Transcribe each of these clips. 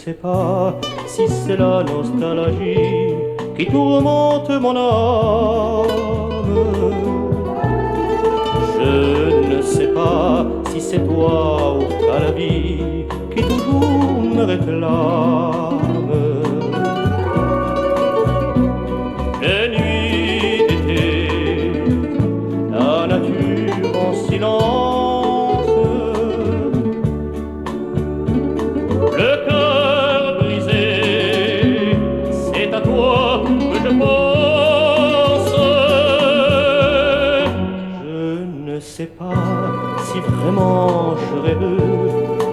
sais pas si c'est la nostalgie qui tourmente mon âme. Je ne sais pas si c'est toi ou pas la vie qui toujours me réclame. Les nuits d'été, la nature en silence, le cœur brisé, c'est à toi que je pense. Je ne sais pas si vraiment je rêve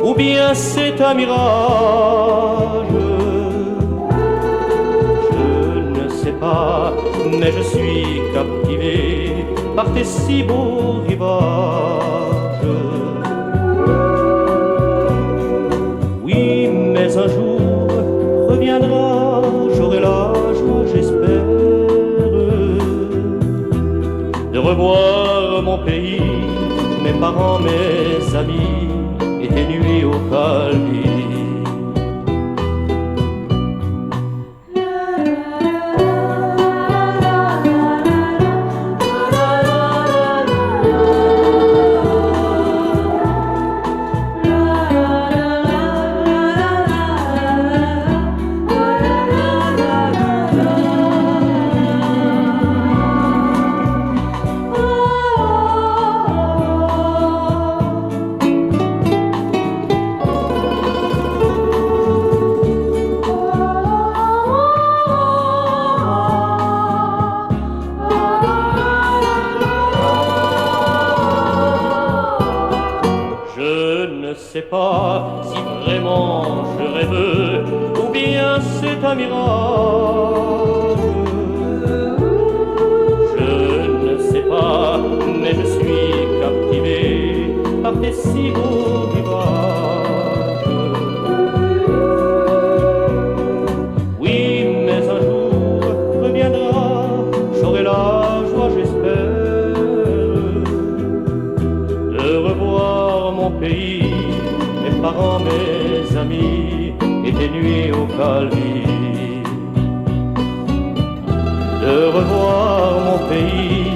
ou bien c'est un mirage. Je ne sais pas, mais je suis captivé par tes si beaux rivages. Oui, mais un jour reviendra, j'aurai la joie, j'espère, de revoir mon pays, mes parents, mes amis, et tes nuits au Calvi. Je ne sais pas si vraiment je rêve ou bien c'est un mirage. Je ne sais pas, mais je suis captivé par tes si beaux rivages. Oui, mais un jour reviendra, j'aurai la joie, j'espère, de revoir mon pays, mes parents, mes amis, et tes nuits au Calvi. De revoir mon pays,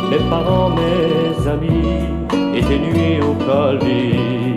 mes parents, mes amis, et tes nuits au Calvi.